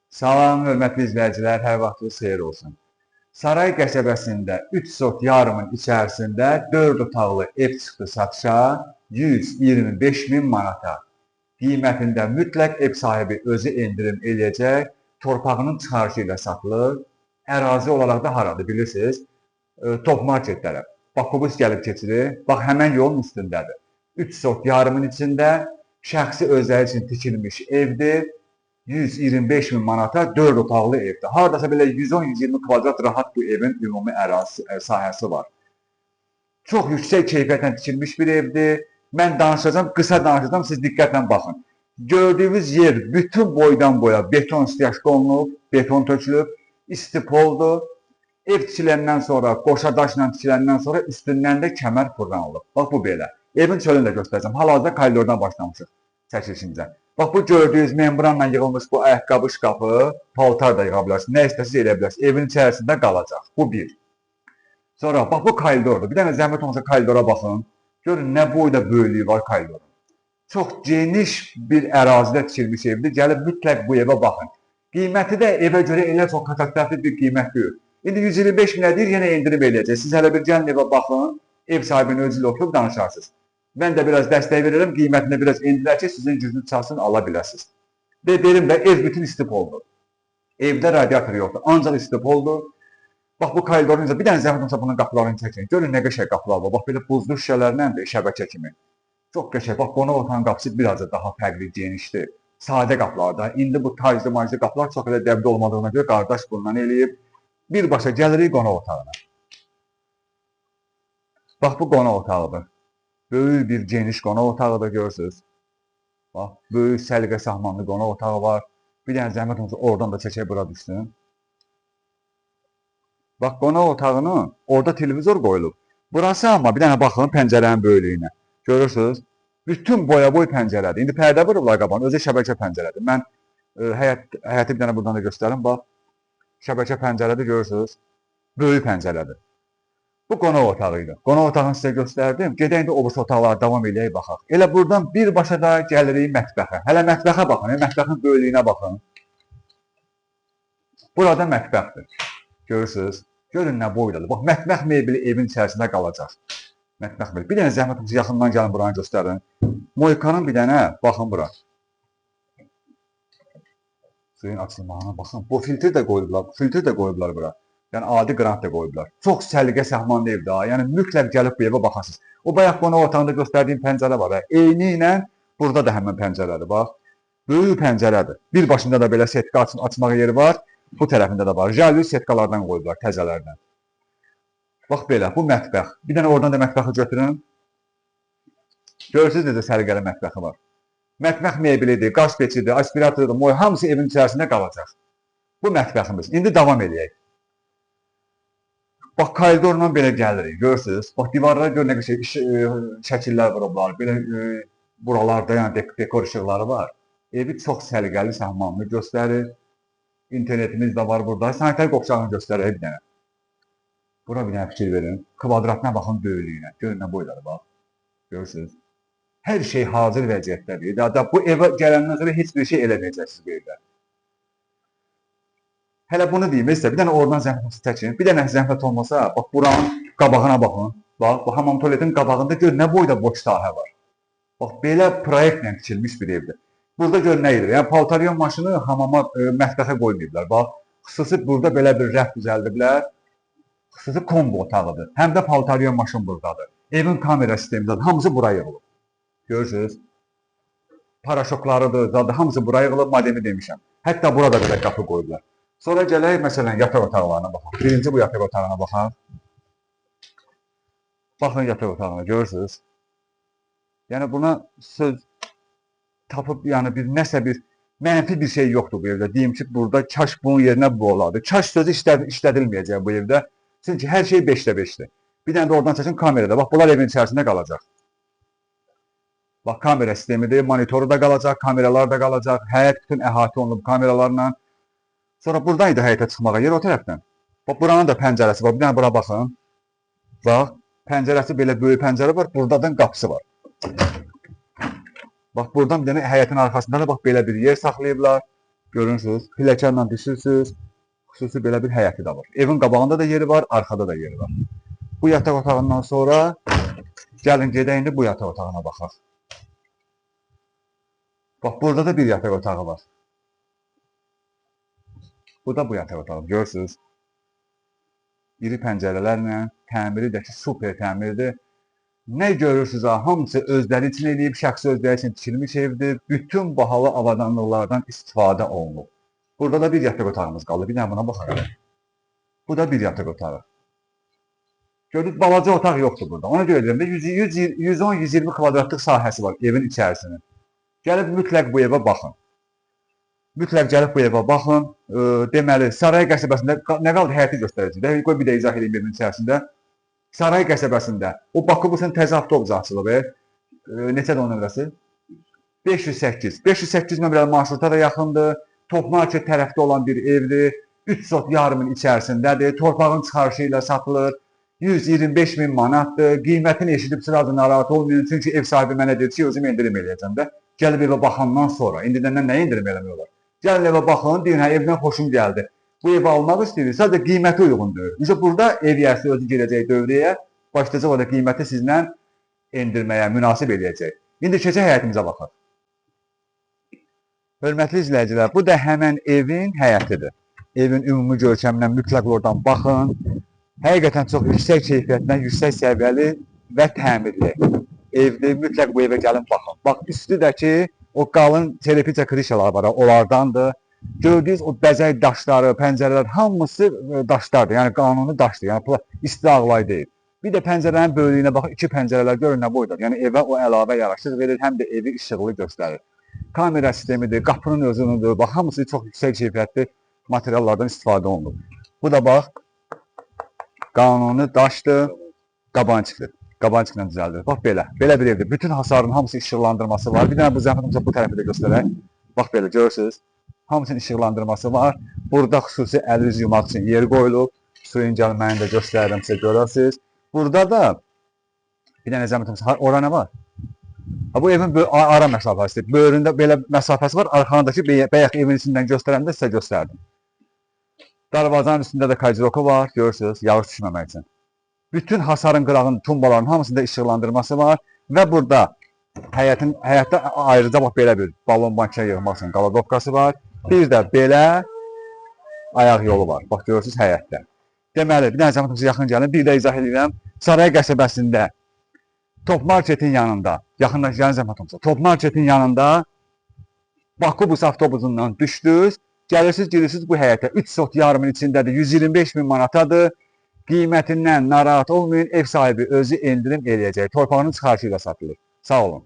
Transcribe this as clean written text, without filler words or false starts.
Salam, hörmətli izləyicilər, hər vaxtınız xeyir olsun. Saray qəsəbəsində 3 sot yarımın içərisində 4 otaqlı ev çıxdı satışa 125 min manata. Qiymətində mütləq ev sahibi özü endirim eləyəcək, torpağının çıxarışı ilə satılır. Ərazi olaraq da haradır bilirsiniz? Top market tərəf. Bax, bu gəlib keçirir. Bax, həmən yolun üstündədir. 3 sot yarımın içində şəxsi özləri üçün tikilmiş evdir. 125 min manata 4 otaqlı evdir. Haradasa belə 110-120 kvadrat rahat bu evin ümumi ərazisi, sahəsi var. Çox yüksək keyfiyyətlə tikilmiş bir evdir. Mən danışacağım, qısa danışacağım, siz diqqətlə baxın. Gördüyünüz yer bütün boydan boya beton stiyaşka olunub, beton tökülüb, istipoldur. Ev tikiləndən sonra, qoşa daşla tikiləndən sonra üstündən də kəmər fırlanılıb. Bax, bu belə. Evin çölünü də göstərəcəm. Hal-hazırda koridordan başlamışıq çəkilişimizə. Bax, bu gördüyünüz membranla yığılmış bu ayaqqabı şkafı, paltar da yığa bilərsiniz, nə istəsiniz elə bilərsiniz. Evin içərisində qalacaq. Bu bir. Sonra, bax, bu koridordur. Bir dənə zəhmət olmasa koridora baxın. Görün, nə boyda böyüklüyü var koridorun. Çox geniş bir ərazidə tikilmiş evdir. Gəlib mütləq bu evə baxın. Qiyməti də evə görə elə çox katastrofik bir qiymət deyil. İndi 125 minə deyir, yenə endirib eləyəcək. Siz hələ bir gəlin evə baxın, ev sahibinin özü ilə oturub danışarsınız. Mən də biraz dəstək verirəm, qiymətini biraz endirər ki, sizin gücünüz çalsın, ala biləsiniz. Və derim də, ev bütün istipoldur. Evdə radiator yoxdur, ancaq istipoldur. Bax, bu koridorun bir dənə zəhmət olsa bunun qapılarını çəkin. Görün, nə qəşəng qapılar var. Bax, belə buzlu şüşələrlə də şəbəkə kimi. Çox qəşəng. Bax, qonaq otağının qapısı biraz da daha fərqli, genişdir. Sadə qapılardır. İndi bu taclı qapılar çox elə dəbdə olmadığına görə qardaş bundan eləyib. Birbaşa gəlirik qonaq otağına. Bax, bu qonaq otağıdır. Böyük bir geniş qonaq otağıdır, görürsünüz. Bax, böyük səliqə sahmanlı qonaq otağı var. Bir dənə zəhmət olsa oradan da çəkək bura düşsün. Bax, qonaq otağının orada televizor qoyulub. Burası amma bir dənə baxın pəncərənin böyüklüyünə. Görürsünüz? Bütün boya-boy pəncərədir. İndi pərdə vurublar qabağına, özü şəbəkə pəncərədir. Mən həyəti bir dənə buradan da göstərim. Bax, şəbəkə pəncərədir, görürsünüz? Böyük pəncərədir. Bu qonaq otağı idi. Qonaq otağını sizə göstərdim. Gedək indi obus otaqlara davam eləyək, baxaq. Elə buradan birbaşa da gəlirik mətbəxə. Hələ mətbəxə baxın, mətbəxin böyüklüyünə baxın. Burada mətbəxdir. Görürsünüz? Görün nə boydadır. Bax, mətbəx mebeli evin içərisində qalacaq. Mətbəx mebeli. Bir dənə zəhmət olsa yaxından gəlin buranı göstərin. Moykanın bir dənə, baxın bura. Suyun açılmağına baxın. Bu filtr də qoyublar bura. Yəni, adi qrant da qoyublar. Çox səliqə səhmanlı evdir. Yəni, mütləq gəlib bu evə baxasınız. O, bayaq qonaq otağında göstərdiyim pəncərə var. Eyni ilə burada da həmin pəncərədir. Bax, böyük pəncərədir. Bir başında da belə setka açmaq yeri var. Bu tərəfində də var. Jalü setkalardan qoyublar, təzələrdən. Bax, belə, bu mətbəx. Bir dənə oradan da mətbəxi götürün. Görürsünüz necə səliqəli mətbəxi var. Mətbəx mebelidir, qaz peçidir, aspiratordur, hamısı evin içərisində qalacaq. Bu mətbəximiz. İndi davam edək. Bax, koridorla belə gəlirik, görürsünüz. Bax, divarlara görə nə şəkillər vurublar, belə buralarda yəni dekor işıqları var. Evi çox səliqəli səhmanlı göstərir. İnternetimiz də var burada. Sanitar qopçağını göstərir bir dənə. Bura bir dənə fikir verin. Kvadratına baxın böyüklüyünə. Görün nə boyları bax. Görürsünüz. Hər şey hazır vəziyyətdədir. Bu evə gələndən sonra heç bir şey eləməyəcəksiniz bu evdə. Hələ bunu deyim, sizə bir dənə oradan zəhmət çəkin. Bir dənə zəhmət olmasa, bax, buranın qabağına baxın. Bax, bu hamam tualetin qabağında gör nə boyda boş sahə var. Bax, belə proyektlə tikilmiş bir evdir. Burada gör nə edir? Yəni, paltaryon maşını hamama, mətbəxə qoymayıblar. Bax, xüsusi burada belə bir rəf düzəldiblər. Xüsusi kombo otağıdır. Həm də paltaryon maşın buradadır. Evin kamera sistemidir. Hamısı bura yığılıb. Görürsünüz? Paraşoklarıdır, zaten hamısı bura yığılıb, modemi demişəm. Hətta burada belə qapı qoyublar. Sonra gələk, məsələn, yataq otaqlarına baxaq. Birinci bu yataq otağına baxaq. Baxın yataq otağına, görürsünüz. Yəni, buna söz tapıb, yəni, nəsə bir mənfi bir şey yoxdur bu evdə. Deyim ki, burada kaş bunun yerinə bu olardı. Kaş sözü işlədilməyəcək bu evdə. Çünki hər şey 5'də 5'dir. Bir dənə də oradan çəkin kamerada. Bax, bunlar evin içərisində qalacaq. Bax, kamera sistemidir, monitoru da qalacaq, kameralar da qalacaq. Həyət bütün əhatə olunub kameralarla. Sonra buradan idi həyətə çıxmağa yer o tərəfdən. Bax, buranın da pəncərəsi var. Bir dənə bura baxın. Bax, pəncərəsi belə böyük pəncərə var. Buradan qapısı var. Bax, buradan bir dənə həyətin arxasında da bax, belə bir yer saxlayıblar. Görürsünüz, pilləkənlə düşürsünüz. Xüsusi belə bir həyəti də var. Evin qabağında da yeri var, arxada da yeri var. Bu yataq otağından sonra gəlin gedək indi bu yataq otağına baxaq. Bax, burada da bir yataq otağı var. Bu da bu yataq otağı, görürsünüz. İri pəncərələrlə, təmiri də ki, super təmirdir. Nə görürsünüz ha, hamısı özləri üçün eləyib, şəxsi özləri üçün tikilmiş evdir. Bütün bahalı avadanlıqlardan istifadə olunub. Burada da bir yataq otağımız qaldı. Bir dənə buna baxaq. Bu da bir yataq otağı. Gördük, balaca otaq yoxdur burada. Ona görə deyirəm də 110-120 kvadratlıq sahəsi var evin içərisinin. Gəlib mütləq bu evə baxın. Mütləq gəlib bu evə baxın. Deməli, Saray qəsəbəsində nə qaldı həyəti göstərəcək. Qoy bir də izah edeyim evin içərisində. Saray qəsəbəsində o Bakubusun təzə avtobus açılıb. Neçədir onun nömrəsi? 508. 508 nömrəli marşruta da yaxındır. Top market tərəfdə olan bir evdir. 3 sot yarımın içərisindədir. Torpağın çıxarışı ilə satılır. 125 min manatdır. Qiymətini eşidib sırada narahat olmayın. Çünki ev sahibi mənə deyir ki, özüm indirim eləyəcəm də. Gəlib evə baxandan sonra, indidən nə indirim eləmək olar? Gəlin evə baxın, deyin, hə, evdən xoşum gəldi. Bu evi almaq istəyir, sadəcə qiyməti uyğundur. Bizə burada ev yərsi özü girəcək dövrəyə, başlayacaq o da qiyməti sizlə endirməyə, münasib eləyəcək. İndi keçək həyətimizə baxaq. Hörmətli izləyicilər, bu da həmən evin həyətidir. Evin ümumi görkəminə mütləq oradan baxın. Həqiqətən çox yüksək keyfiyyətlə, yüksək səviyyəli və təmirli evdir. Mütləq bu evə gəlin baxın. Bax, üstüdəki o qalın telepica krişalar var, onlardandır. Gördüyünüz o bəzək daşları, pəncərələr hamısı daşlardır. Yəni qanuni daşdır. Yəni istiaqlay deyil. Bir də pəncərənin böyüklüyünə baxın, iki pəncərələr görün nə boydadır. Yəni evə o əlavə yaraşıq verir, həm də evi işıqlı göstərir. Kamera sistemidir, qapının özünüdür. Bax, hamısı çox yüksək keyfiyyətli materiallardan istifadə olunur. Bu da bax, qanuni daşdır, qabançıqdır. Qabançıqla düzəldir. Bax belə, belə bir evdir. Bütün hasarın hamısı işıqlandırması var. Bir dənə bu zəhmət bu tərəfi də göstərək. Bax belə, görürsünüz. Hamısının işıqlandırması var. Burada xüsusi əl yüz yumaq üçün yer qoyulub. Suyun gəlməyini də göstərirəm sizə görərsiniz. Burada da bir dənə zəhmət ora nə var? Bu evin ara məsafəsidir. Böyründə belə məsafəsi var. Arxanadakı bəyək evin içindən göstərəndə sizə göstərdim. Darvazanın üstündə də kayciroku var. Görürsünüz, yağış düşməmək üçün. Bütün hasarın qırağının, tumbaların hamısında işıqlandırması var və burada həyətdə ayrıca bax belə bir balon bankına yığmaq üçün qaladovkası var. Bir də belə ayaq yolu var. Bax görürsünüz həyətdə. Deməli, bir dənə zəhmət yaxın gəlin, bir də izah edirəm. Saray qəsəbəsində Top marketin yanında, yaxındakı gəlin zəhmət Top marketin yanında Bakubus avtobusundan düşdünüz, gəlirsiniz, girirsiniz bu həyətə. 3 sot yarımın içindədir, 125 min manatadır. Qiymətindən narahat olmayın, ev sahibi özü endirim eləyəcək. Torpağının çıxarışı ilə satılır. Sağ olun.